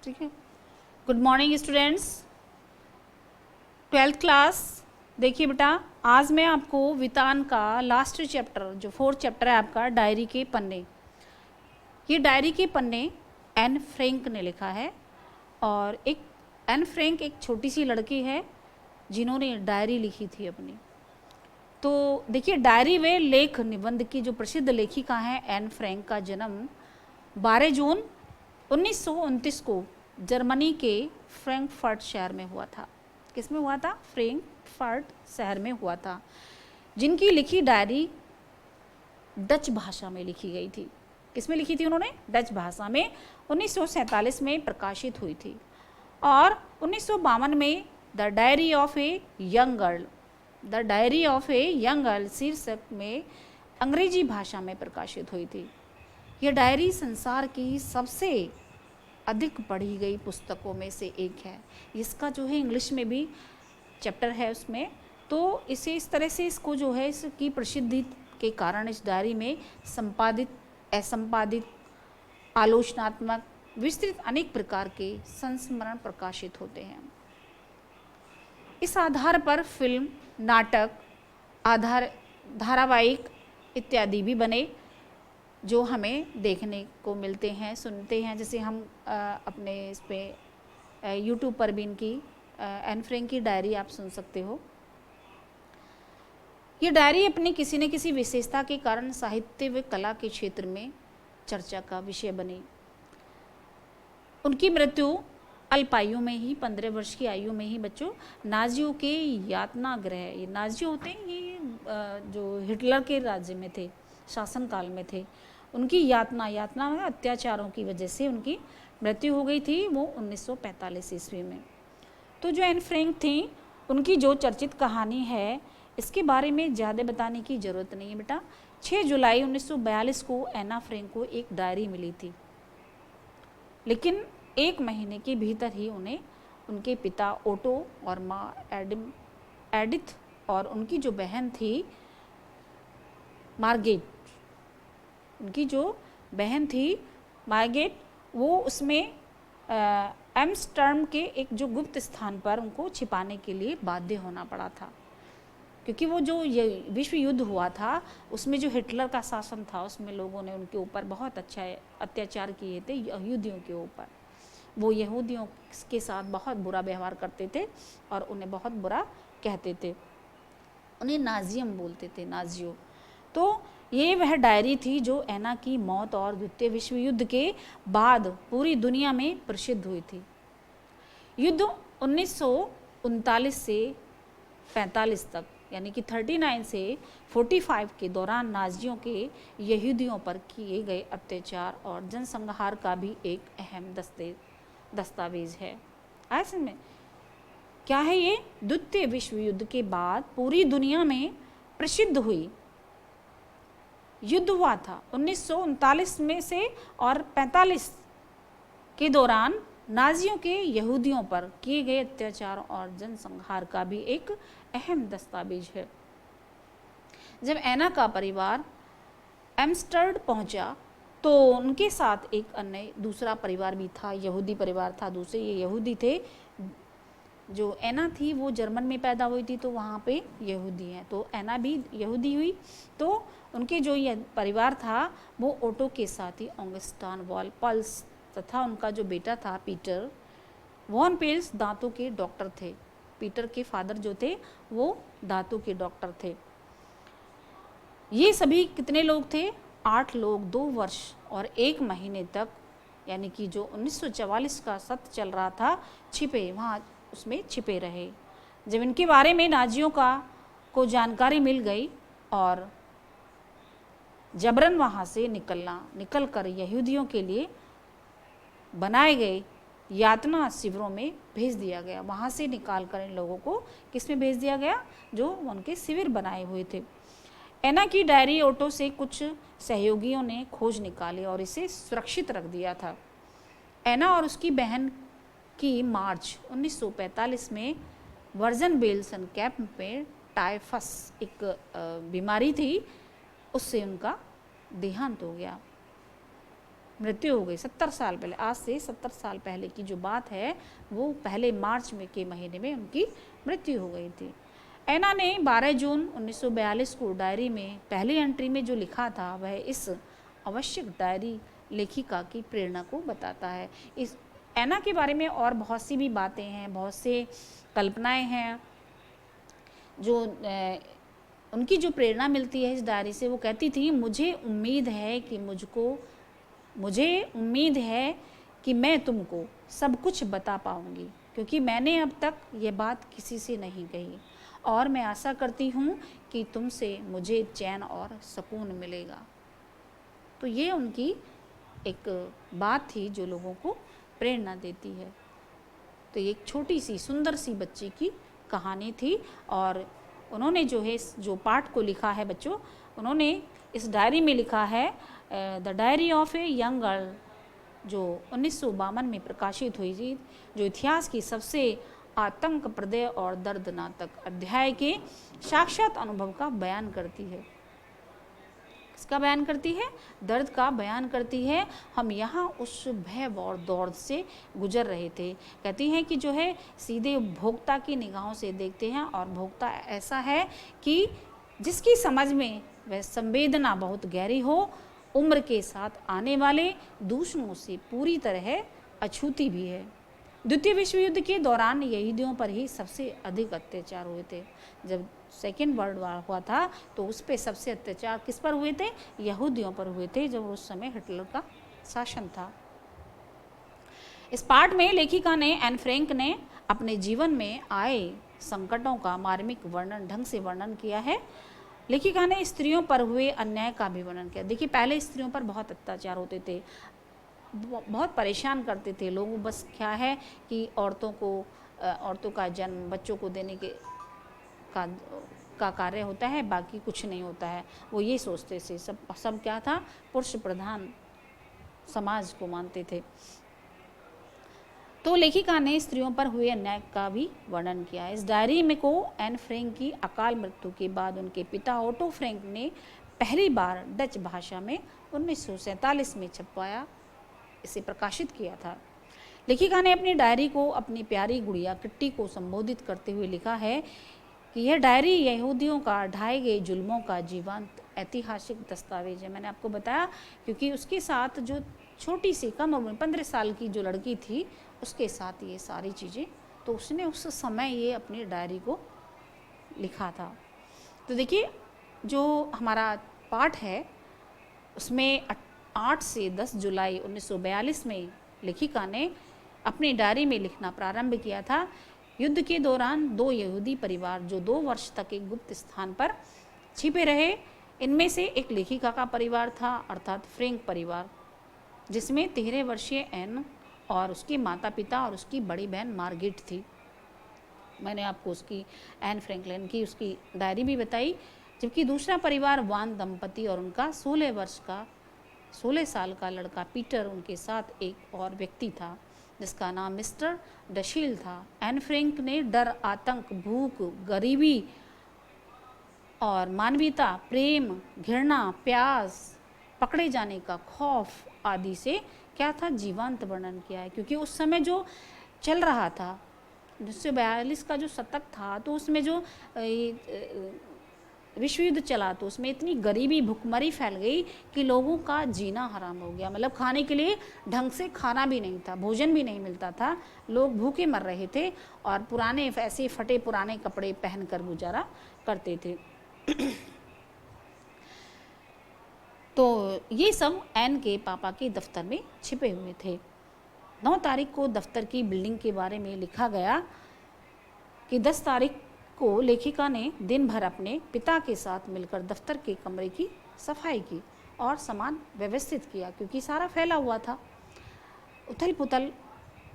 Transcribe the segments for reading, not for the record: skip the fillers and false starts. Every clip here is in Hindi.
ठीक है। Good morning students, 12th class. देखिए बेटा, आज मैं आपको वितान का लास्ट चैप्टर जो 4th चैप्टर है आपका डायरी के पन्ने, ये डायरी के पन्ने एन फ्रैंक ने लिखा है। और एक एन फ्रैंक एक छोटी सी लड़की है जिन्होंने डायरी लिखी थी अपनी। तो देखिए, डायरी व लेख निबंध की जो प्रसिद्ध लेखिका हैं एन फ्रैंक का जन्म 12 जून 1929 को जर्मनी के फ्रैंकफर्ट शहर में हुआ था। किस में हुआ था? फ्रैंकफर्ट शहर में हुआ था। जिनकी लिखी डायरी डच भाषा में लिखी गई थी। किस में लिखी थी उन्होंने? डच भाषा में 1947 में प्रकाशित हुई थी। और 1952 में the diary of a young girl, the diary of a young girl शीर्षक में अंग्रेजी भाषा में प्रकाशित हुई थी। यह डायरी संसार की सबसे अधिक पढ़ी गई पुस्तकों में से एक है। इसका जो है इंग्लिश में भी चैप्टर है उसमें। तो इसे इस तरह से इसको जो है इसकी प्रसिद्धि के कारण इस डायरी में संपादित, असंपादित, आलोचनात्मक, विस्तृत अनेक प्रकार के संस्मरण प्रकाशित होते हैं। इस आधार पर फिल्म, नाटक, धारावाहिक इत्यादि भी बने जो हमें देखने को मिलते हैं, सुनते हैं। जैसे हम अपने इस पे यूट्यूब पर भी इनकी एन फ्रैंक की डायरी आप सुन सकते हो। ये डायरी अपनी किसी न किसी विशेषता के कारण साहित्य व कला के क्षेत्र में चर्चा का विषय बनी। उनकी मृत्यु अल्पायु में ही, 15 वर्ष की आयु में ही बच्चों, नाजियों के यातना गृह, ये नाजी होते हैं ये जो हिटलर के राज्य में थे, शासन काल में थे, उनकी यातना में अत्याचारों की वजह से उनकी मृत्यु हो गई थी, वो 1945 ईस्वी में। तो जो एन फ्रैंक थी, उनकी जो चर्चित कहानी है इसके बारे में ज़्यादा बताने की ज़रूरत नहीं है बेटा। 6 जुलाई 1942 को एना फ्रैंक को एक डायरी मिली थी, लेकिन 1 महीने के भीतर ही उन्हें उनके पिता ओटो और माँ एडिथ और उनकी जो बहन थी मार्गेट, उनकी जो बहन थी मार्गेट, वो उसमें एम्स्टर्डम के एक जो गुप्त स्थान पर उनको छिपाने के लिए बाध्य होना पड़ा था, क्योंकि वो जो ये विश्व युद्ध हुआ था उसमें जो हिटलर का शासन था उसमें लोगों ने उनके ऊपर बहुत अच्छा अत्याचार किए थे, यहूदियों के ऊपर। वो यहूदियों के साथ बहुत बुरा व्यवहार करते थे और उन्हें बहुत बुरा कहते थे, उन्हें नाजियम बोलते थे, नाजियो। तो ये वह डायरी थी जो एना की मौत और द्वितीय विश्व युद्ध के बाद पूरी दुनिया में प्रसिद्ध हुई थी। युद्ध 1939 से 45 तक, यानी कि 39 से 45 के दौरान नाजियों के यहूदियों पर किए गए अत्याचार और जनसंहार का भी एक अहम दस्तावेज है। ऐसे में क्या है ये? द्वितीय विश्व युद्ध के बाद पूरी दुनिया में प्रसिद्ध हुई। युद्ध हुआ था 1939 में से और 45 के दौरान नाजियों के यहूदियों पर किए गए अत्याचार और जनसंहार का भी एक अहम दस्तावेज है। जब एना का परिवार एम्स्टर्डम पहुंचा तो उनके साथ एक अन्य दूसरा परिवार भी था, यहूदी परिवार था। दूसरे ये यहूदी थे। जो एना थी वो जर्मन में पैदा हुई थी, तो वहाँ पे यहूदी हैं, तो एना भी यहूदी हुई। तो उनके जो ये परिवार था वो ओटो के साथ ही ऑगस्टाइन वॉन पेल्स तथा उनका जो बेटा था पीटर वॉन पेल्स दांतों के डॉक्टर थे। पीटर के फादर जो थे वो दांतों के डॉक्टर थे। ये सभी कितने लोग थे? 8 लोग 2 वर्ष और 1 महीने तक, यानी कि जो 1944 का सत्र चल रहा था, छिपे वहाँ उसमें छिपे रहे। जब इनके बारे में नाजियों को जानकारी मिल गई और जबरन वहाँ से निकल कर यहूदियों के लिए बनाए गए यातना शिविरों में भेज दिया गया। वहाँ से निकाल कर इन लोगों को किस में भेज दिया गया? जो उनके शिविर बनाए हुए थे। एना की डायरी ओटो से कुछ सहयोगियों ने खोज निकाली और इसे सुरक्षित रख दिया था। एना और उसकी बहन की मार्च 1945 में वर्जन बेल्सन कैंप में टाइफस एक बीमारी थी, उससे उनका देहांत हो गया। मृत्यु हो गई। 70 साल पहले, आज से 70 साल पहले की जो बात है, वो पहले मार्च में के महीने में उनकी मृत्यु हो गई थी। ऐना ने 12 जून 1942 को डायरी में पहली एंट्री में जो लिखा था, वह इस आवश्यक डायरी लेखिका की प्रेरणा को बताता है। इस ऐना के बारे में और बहुत सी भी बातें हैं, बहुत से कल्पनाएं हैं जो उनकी जो प्रेरणा मिलती है इस डायरी से। वो कहती थी, मुझे उम्मीद है कि मैं तुमको सब कुछ बता पाऊंगी, क्योंकि मैंने अब तक ये बात किसी से नहीं कही, और मैं आशा करती हूँ कि तुमसे मुझे चैन और सुकून मिलेगा। तो ये उनकी एक बात थी जो लोगों को प्रेरणा देती है। तो ये एक छोटी सी सुंदर सी बच्ची की कहानी थी, और उन्होंने जो है जो पाठ को लिखा है बच्चों, उन्होंने इस डायरी में लिखा है the diary of a young girl, जो 1952 में प्रकाशित हुई थी, जो इतिहास की सबसे आतंकप्रद और दर्दनाक अध्याय के साक्षात अनुभव का बयान करती है। किसका बयान करती है? दर्द का बयान करती है। हम यहाँ उस भय और दौड़ से गुजर रहे थे। कहती हैं कि जो है सीधे भोक्ता की निगाहों से देखते हैं, और भोक्ता ऐसा है कि जिसकी समझ में वह संवेदना बहुत गहरी हो, उम्र के साथ आने वाले दूसरों से पूरी तरह अछूती भी है। द्वितीय विश्व युद्ध के दौरान यहूदियों पर ही सबसे अधिक अत्याचार हुए थे। जब सेकेंड वर्ल्ड वॉर हुआ था तो उस पर सबसे अत्याचार किस पर हुए थे? यहूदियों पर हुए थे, जब उस समय हिटलर का शासन था। इस पाठ में लेखिका ने एन फ्रैंक ने अपने जीवन में आए संकटों का मार्मिक वर्णन ढंग से वर्णन किया है। लेखिका ने स्त्रियों पर हुए अन्याय का भी वर्णन किया। देखिए, पहले स्त्रियों पर बहुत अत्याचार होते थे, बहुत परेशान करते थे लोग। बस क्या है कि औरतों का जन्म, बच्चों को देने का कार्य होता है, बाकी कुछ नहीं होता है। वो ये सोचते थे, सब क्या था, पुरुष प्रधान समाज को मानते थे। तो लेखिका ने स्त्रियों पर हुए अन्याय का भी वर्णन किया है। इस डायरी में को एन फ्रैंक की अकाल मृत्यु के बाद उनके पिता ऑटो फ्रैंक ने पहली बार डच भाषा में 1947 में छपवाया, इसे प्रकाशित किया था। लेखिका ने अपनी डायरी को अपनी प्यारी गुड़िया किट्टी को संबोधित करते हुए लिखा है कि यह डायरी यहूदियों का ढाए गए जुल्मों का जीवंत ऐतिहासिक दस्तावेज है। मैंने आपको बताया, क्योंकि उसके साथ जो छोटी सी कम उम्र 15 साल की जो लड़की थी, उसके साथ ये सारी चीज़ें, तो उसने उस समय ये अपनी डायरी को लिखा था। तो देखिए, जो हमारा पाठ है उसमें 8 से 10 जुलाई 1942 में लेखिका ने अपनी डायरी में लिखना प्रारंभ किया था। युद्ध के दौरान 2 यहूदी परिवार जो 2 वर्ष तक एक गुप्त स्थान पर छिपे रहे, इनमें से एक लेखिका का परिवार था, अर्थात फ्रैंक परिवार, जिसमें 13 वर्षीय एन और उसके माता पिता और उसकी बड़ी बहन मार्गेट थी। मैंने आपको उसकी एन फ्रैंकलिन की उसकी डायरी भी बताई। जबकि दूसरा परिवार वान दंपति और उनका 16 साल का लड़का पीटर, उनके साथ एक और व्यक्ति था जिसका नाम मिस्टर डशील था। एन फ्रैंक ने डर, आतंक, भूख, गरीबी और मानवीयता, प्रेम, घृणा, प्यास, पकड़े जाने का खौफ आदि से क्या था, जीवंत वर्णन किया है। क्योंकि उस समय जो चल रहा था 1942 का जो शतक था, तो उसमें जो विश्व युद्ध चला, तो उसमें इतनी गरीबी, भुखमरी फैल गई कि लोगों का जीना हराम हो गया। मतलब खाने के लिए ढंग से खाना भी नहीं था, भोजन भी नहीं मिलता था, लोग भूखे मर रहे थे और पुराने ऐसे फटे पुराने कपड़े पहनकर गुजारा करते थे। तो ये सब एन के पापा के दफ्तर में छिपे हुए थे। 9 तारीख को दफ्तर की बिल्डिंग के बारे में लिखा गया कि 10 तारीख को लेखिका ने दिन भर अपने पिता के साथ मिलकर दफ्तर के कमरे की सफाई की और सामान व्यवस्थित किया, क्योंकि सारा फैला हुआ था, उथल पुथल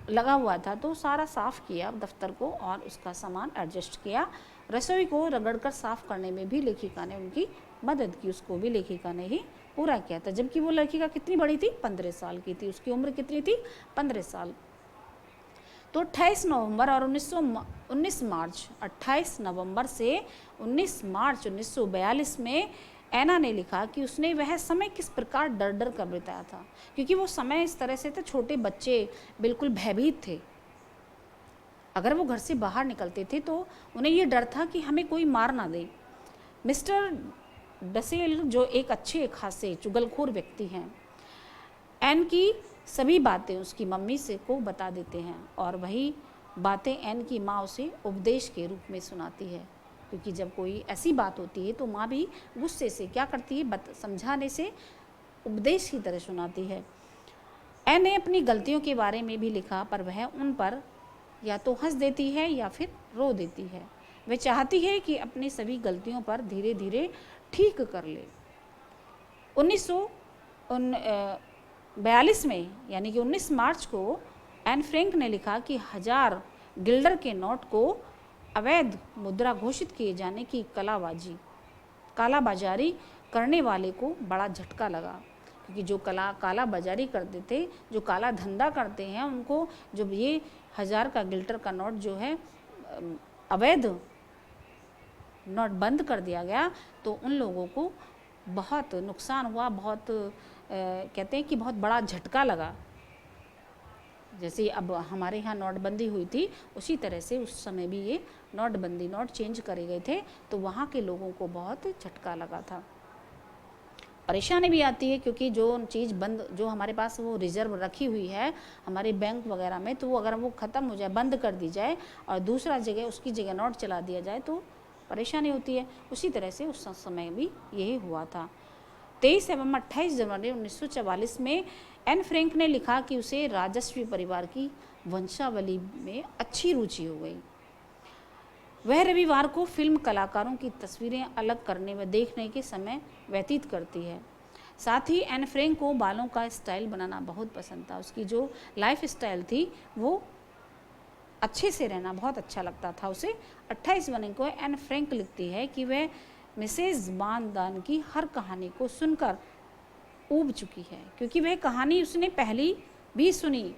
लगा हुआ था। तो सारा साफ़ किया दफ्तर को और उसका सामान एडजस्ट किया। रसोई को रगड़कर साफ़ करने में भी लेखिका ने उनकी मदद की, उसको भी लेखिका ने ही पूरा किया था। जबकि वो लेखिका कितनी बड़ी थी, 15 साल की थी, उसकी उम्र कितनी थी, 15 साल। तो 28 नवंबर और 19 मार्च 28 नवंबर से 19 मार्च 1942 में ऐना ने लिखा कि उसने वह समय किस प्रकार डर डर कर बिताया था, क्योंकि वो समय इस तरह से था, छोटे बच्चे बिल्कुल भयभीत थे। अगर वो घर से बाहर निकलते थे तो उन्हें ये डर था कि हमें कोई मार ना दे। मिस्टर डसेल जो एक अच्छे खासे चुगलखोर व्यक्ति हैं, एन की सभी बातें उसकी मम्मी से को बता देते हैं और वही बातें एन की माँ उसे उपदेश के रूप में सुनाती है, क्योंकि जब कोई ऐसी बात होती है तो माँ भी गुस्से से क्या करती है, समझाने से उपदेश की तरह सुनाती है। एन ने अपनी गलतियों के बारे में भी लिखा, पर वह उन पर या तो हंस देती है या फिर रो देती है। वह चाहती है कि अपनी सभी गलतियों पर धीरे धीरे ठीक कर ले। 1942 में यानी कि 19 मार्च को एन फ्रैंक ने लिखा कि 1000 गिल्डर के नोट को अवैध मुद्रा घोषित किए जाने की कालाबाजारी करने वाले को बड़ा झटका लगा, क्योंकि जो काला बाजारी करते थे, जो काला धंधा करते हैं, उनको जब ये 1000 का गिल्डर का नोट जो है अवैध नोट बंद कर दिया गया तो उन लोगों को बहुत नुकसान हुआ, बहुत कहते हैं कि बहुत बड़ा झटका लगा। जैसे अब हमारे यहाँ नोटबंदी हुई थी, उसी तरह से उस समय भी ये नोटबंदी, नोट चेंज करे गए थे, तो वहाँ के लोगों को बहुत झटका लगा था। परेशानी भी आती है, क्योंकि जो चीज़ बंद, जो हमारे पास वो रिजर्व रखी हुई है हमारे बैंक वगैरह में, तो वो अगर वो ख़त्म हो जाए, बंद कर दी जाए और दूसरा जगह उसकी जगह नोट चला दिया जाए तो परेशानी होती है। उसी तरह से उस समय भी यही हुआ था। 23 एवं 28 जनवरी 1944 में एन फ्रैंक ने लिखा कि उसे राजस्वी परिवार की वंशावली में अच्छी रुचि हो गई। वह रविवार को फिल्म कलाकारों की तस्वीरें अलग करने व देखने के समय व्यतीत करती है। साथ ही एन फ्रैंक को बालों का स्टाइल बनाना बहुत पसंद था। उसकी जो लाइफ स्टाइल थी वो अच्छे से रहना बहुत अच्छा लगता था उसे। 28 जनवरी को एन फ्रैंक लिखती है कि वह मिसेज बानदान की हर कहानी को सुनकर ऊब चुकी है, क्योंकि वह कहानी उसने पहली भी सुनी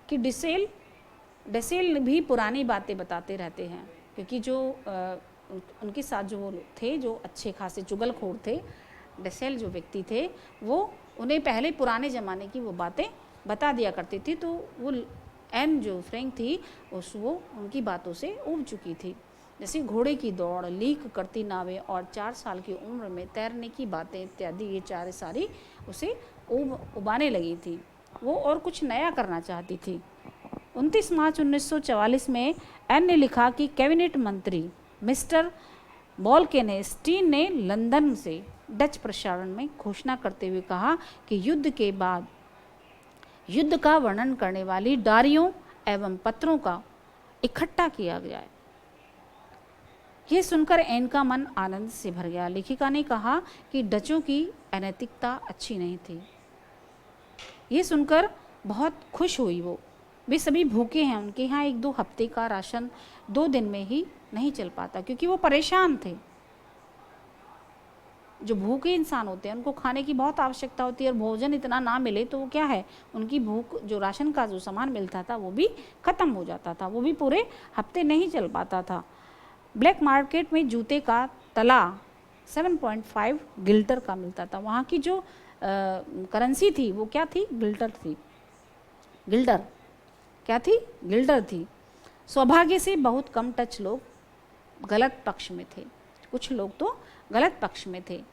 कि डसेल भी पुरानी बातें बताते रहते हैं, क्योंकि जो उनके साथ जो वो थे, जो अच्छे खासे चुगलखोर थे, डसेल जो व्यक्ति थे, वो उन्हें पहले पुराने ज़माने की वो बातें बता दिया करती थी। तो वो एन जो फ्रैंक थी वो उनकी बातों से ऊब चुकी थी। जैसे घोड़े की दौड़, लीक करती नावें और 4 साल की उम्र में तैरने की बातें इत्यादि, ये सारी उसे उबाने लगी थी। वो और कुछ नया करना चाहती थी। 29 मार्च 1944 में एन ने लिखा कि कैबिनेट मंत्री मिस्टर बॉल्केनेस्टीन ने लंदन से डच प्रसारण में घोषणा करते हुए कहा कि युद्ध के बाद युद्ध का वर्णन करने वाली डायरियों एवं पत्रों का इकट्ठा किया जाए। यह सुनकर एन का मन आनंद से भर गया। लेखिका ने कहा कि डचों की अनैतिकता अच्छी नहीं थी। ये सुनकर बहुत खुश हुई वो। वे सभी भूखे हैं, उनके यहाँ 1-2 हफ्ते का राशन 2 दिन में ही नहीं चल पाता, क्योंकि वो परेशान थे। जो भूखे इंसान होते हैं उनको खाने की बहुत आवश्यकता होती है, और भोजन इतना ना मिले तो वो क्या है, उनकी भूख, जो राशन का जो सामान मिलता था वो भी ख़त्म हो जाता था, वो भी पूरे हफ्ते नहीं चल पाता था। ब्लैक मार्केट में जूते का तला 7.5 गिल्टर का मिलता था। वहाँ की जो करेंसी थी वो क्या थी, गिल्टर थी। गिल्डर क्या थी, गिल्डर थी। सौभाग्य से बहुत कम टच लोग गलत पक्ष में थे, कुछ लोग तो गलत पक्ष में थे।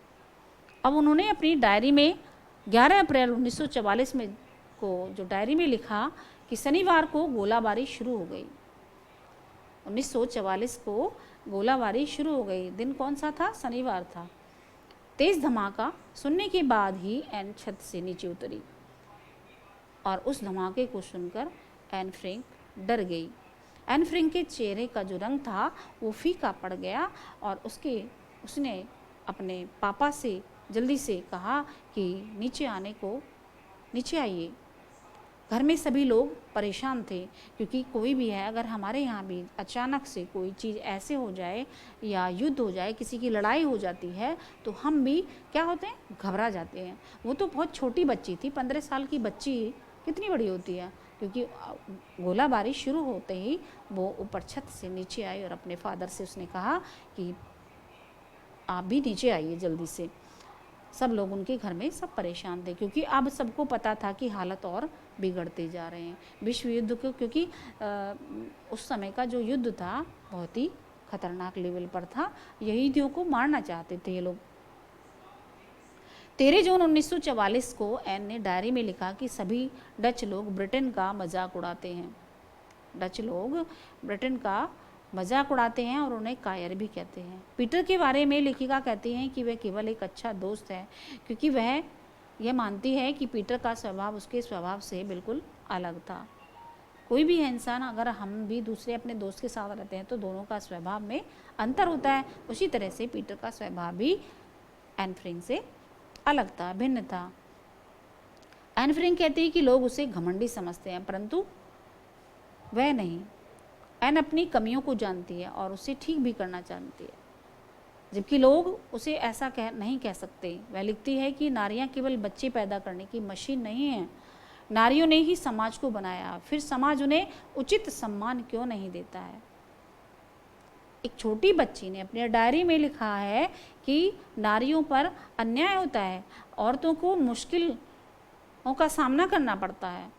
अब उन्होंने अपनी डायरी में 11 अप्रैल 1944 में को जो डायरी में लिखा कि शनिवार को गोलाबारी शुरू हो गई। 1944 को गोलाबारी शुरू हो गई। दिन कौन सा था, शनिवार था। तेज धमाका सुनने के बाद ही एन छत से नीचे उतरी, और उस धमाके को सुनकर एन फ्रैंक डर गई। एन फ्रैंक के चेहरे का जो रंग था वो फीका पड़ गया, और उसने अपने पापा से जल्दी से कहा कि नीचे आइए। घर में सभी लोग परेशान थे, क्योंकि कोई भी है, अगर हमारे यहाँ भी अचानक से कोई चीज़ ऐसे हो जाए या युद्ध हो जाए, किसी की लड़ाई हो जाती है, तो हम भी क्या होते हैं, घबरा जाते हैं। वो तो बहुत छोटी बच्ची थी, 15 साल की बच्ची कितनी बड़ी होती है, क्योंकि गोलाबारी शुरू होते ही वो ऊपर छत से नीचे आई और अपने फादर से उसने कहा कि आप भी नीचे आइए जल्दी से। सब लोग उनके घर में सब परेशान थे, क्योंकि अब सबको पता था कि हालत और बिगड़ते जा रहे हैं विश्व युद्ध को, क्योंकि उस समय का जो युद्ध था बहुत ही खतरनाक लेवल पर था। यहूदियों को मारना चाहते थे ये लोग। 13 जून 1944 को एन ने डायरी में लिखा कि सभी डच लोग ब्रिटेन का मजाक उड़ाते हैं। डच लोग ब्रिटेन का मजाक उड़ाते हैं और उन्हें कायर भी कहते हैं। पीटर के बारे में लेखिका कहती हैं कि वह केवल एक अच्छा दोस्त है, क्योंकि वह यह मानती है कि पीटर का स्वभाव उसके स्वभाव से बिल्कुल अलग था। कोई भी इंसान, अगर हम भी दूसरे अपने दोस्त के साथ रहते हैं तो दोनों का स्वभाव में अंतर होता है। उसी तरह से पीटर का स्वभाव भी एन फ्रैंक से अलग था, भिन्न था। एन फ्रैंक कहती है कि लोग उसे घमंडी समझते हैं, परंतु वह नहीं। एन अपनी कमियों को जानती है और उसे ठीक भी करना चाहती है, जबकि लोग उसे ऐसा नहीं कह सकते। वह लिखती है कि नारियां केवल बच्चे पैदा करने की मशीन नहीं है, नारियों ने ही समाज को बनाया, फिर समाज उन्हें उचित सम्मान क्यों नहीं देता है। एक छोटी बच्ची ने अपने डायरी में लिखा है कि नारियों पर अन्याय होता है, औरतों को मुश्किलों का सामना करना पड़ता है,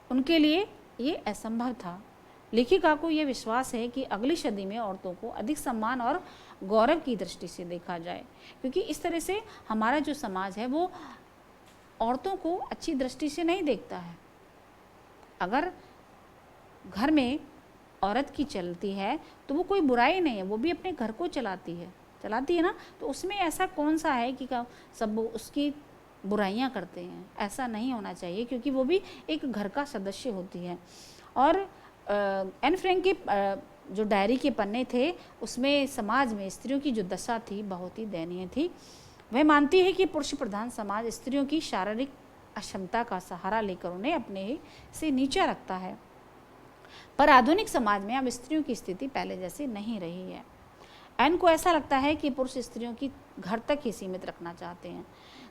उनके लिए ये असंभव था। लेखिका को यह विश्वास है कि अगली सदी में औरतों को अधिक सम्मान और गौरव की दृष्टि से देखा जाए, क्योंकि इस तरह से हमारा जो समाज है वो औरतों को अच्छी दृष्टि से नहीं देखता है। अगर घर में औरत की चलती है तो वो कोई बुराई नहीं है, वो भी अपने घर को चलाती है ना, तो उसमें ऐसा कौन सा है कि सब उसकी बुराइयां करते हैं। ऐसा नहीं होना चाहिए, क्योंकि वो भी एक घर का सदस्य होती है। और एन फ्रैंक के जो डायरी के पन्ने थे उसमें समाज में स्त्रियों की जो दशा थी बहुत ही दयनीय थी। वह मानती है कि पुरुष प्रधान समाज स्त्रियों की शारीरिक अक्षमता का सहारा लेकर उन्हें अपने से नीचा रखता है, पर आधुनिक समाज में अब स्त्रियों की स्थिति पहले जैसी नहीं रही है। एन को ऐसा लगता है कि पुरुष स्त्रियों की घर तक ही सीमित रखना चाहते हैं,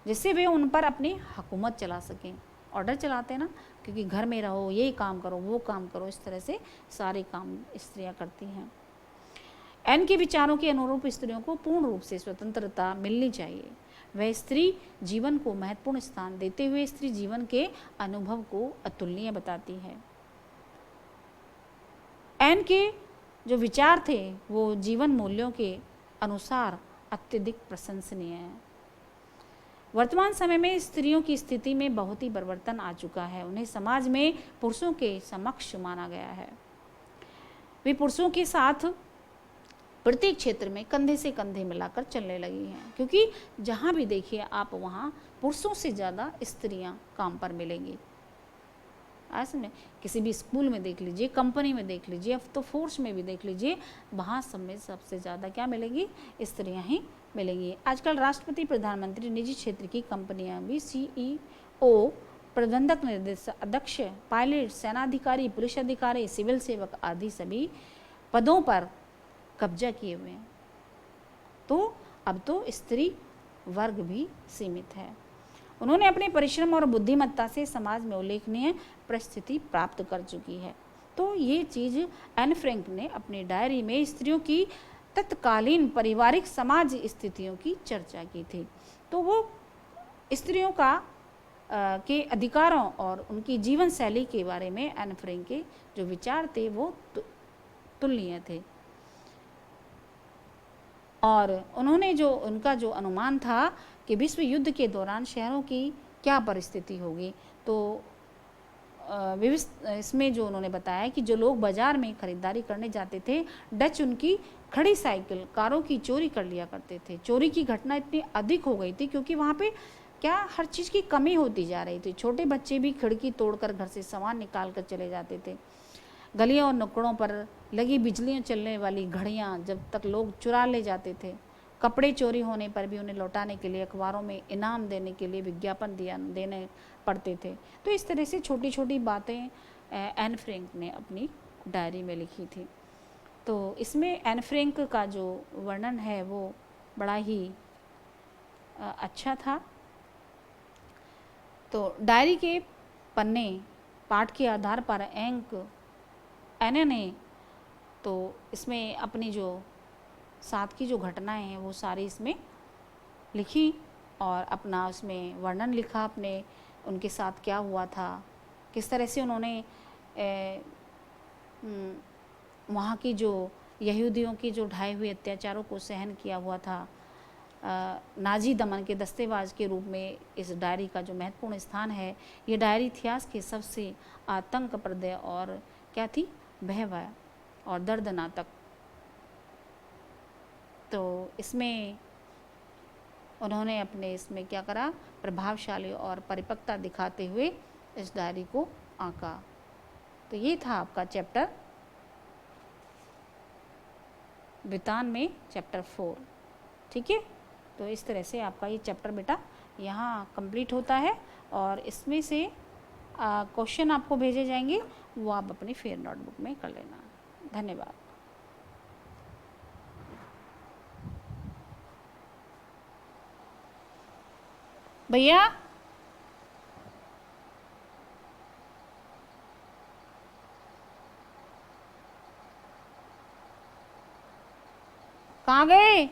जिससे वे उन पर अपनी हुकूमत चला सकें। ऑर्डर चलाते हैं ना, क्योंकि घर में रहो, ये काम करो, वो काम करो, इस तरह से सारे काम स्त्रियां करती हैं। एन के विचारों के अनुरूप स्त्रियों को पूर्ण रूप से स्वतंत्रता मिलनी चाहिए। वह स्त्री जीवन को महत्वपूर्ण स्थान देते हुए स्त्री जीवन के अनुभव को अतुलनीय बताती है। एन के जो विचार थे वो जीवन मूल्यों के अनुसार अत्यधिक प्रशंसनीय हैं। वर्तमान समय में स्त्रियों की स्थिति में बहुत ही परिवर्तन आ चुका है। उन्हें समाज में पुरुषों के समक्ष माना गया है। वे पुरुषों के साथ प्रत्येक क्षेत्र में कंधे से कंधे मिलाकर चलने लगी हैं, क्योंकि जहाँ भी देखिए आप वहाँ पुरुषों से ज़्यादा स्त्रियाँ काम पर मिलेंगी। ऐसे में किसी भी स्कूल में देख लीजिए, कंपनी में देख लीजिए, अब तो फोर्स में भी देख लीजिए, वहाँ सब में सबसे ज़्यादा क्या मिलेगी, स्त्रियाँ ही मिलेंगी। आजकल राष्ट्रपति, प्रधानमंत्री, निजी क्षेत्र की कंपनियाँ भी CEO, प्रबंधक, निर्देशक, अध्यक्ष, पायलट, सेनाधिकारी, पुलिस अधिकारी, सिविल सेवक आदि सभी पदों पर कब्जा किए हुए हैं। तो अब तो स्त्री वर्ग भी सीमित है। उन्होंने अपने परिश्रम और बुद्धिमत्ता से समाज में उल्लेखनीय परिस्थिति प्राप्त कर चुकी है। तो ये चीज़ एन फ्रैंक ने अपनी डायरी में स्त्रियों की तत्कालीन पारिवारिक समाज स्थितियों की चर्चा की थी। तो वो स्त्रियों का के अधिकारों और उनकी जीवन शैली के बारे में एन फ्रैंक के जो विचार थे वो तुलनीय थे। और उन्होंने जो उनका जो अनुमान था कि विश्व युद्ध के दौरान शहरों की क्या परिस्थिति होगी, तो इसमें जो उन्होंने बताया कि जो लोग बाज़ार में ख़रीदारी करने जाते थे, डच उनकी खड़ी साइकिल, कारों की चोरी कर लिया करते थे। चोरी की घटना इतनी अधिक हो गई थी क्योंकि वहाँ पे क्या हर चीज़ की कमी होती जा रही थी। छोटे बच्चे भी खिड़की तोड़कर घर से सामान निकाल कर चले जाते थे। गलियों और नुक्कड़ों पर लगी बिजलियों चलने वाली घड़ियाँ जब तक लोग चुरा ले जाते थे। कपड़े चोरी होने पर भी उन्हें लौटाने के लिए अखबारों में इनाम देने के लिए विज्ञापन देने पड़ते थे। तो इस तरह से छोटी छोटी बातें एन फ्रैंक ने अपनी डायरी में लिखी थी। तो इसमें एन फ्रैंक का जो वर्णन है वो बड़ा ही अच्छा था। तो डायरी के पन्ने पाठ के आधार पर एन ने तो इसमें अपनी जो साथ की जो घटनाएं हैं वो सारी इसमें लिखी और अपना उसमें वर्णन लिखा, अपने उनके साथ क्या हुआ था, किस तरह से उन्होंने वहाँ की जो यहूदियों की जो ढाए हुए अत्याचारों को सहन किया हुआ था। नाजी दमन के दस्तेबाज के रूप में इस डायरी का जो महत्वपूर्ण स्थान है, ये डायरी इतिहास के सबसे आतंकप्रद और क्या थी, भयावह और दर्दनाक। तो इसमें उन्होंने अपने इसमें क्या करा, प्रभावशाली और परिपक्वता दिखाते हुए इस डायरी को आंका। तो ये था आपका चैप्टर वृतान में चैप्टर 4। ठीक है, तो इस तरह से आपका ये चैप्टर बेटा यहाँ कंप्लीट होता है और इसमें से क्वेश्चन आपको भेजे जाएंगे, वो आप अपनी फेयर नोटबुक में कर लेना। धन्यवाद। भैया कहाँ गए?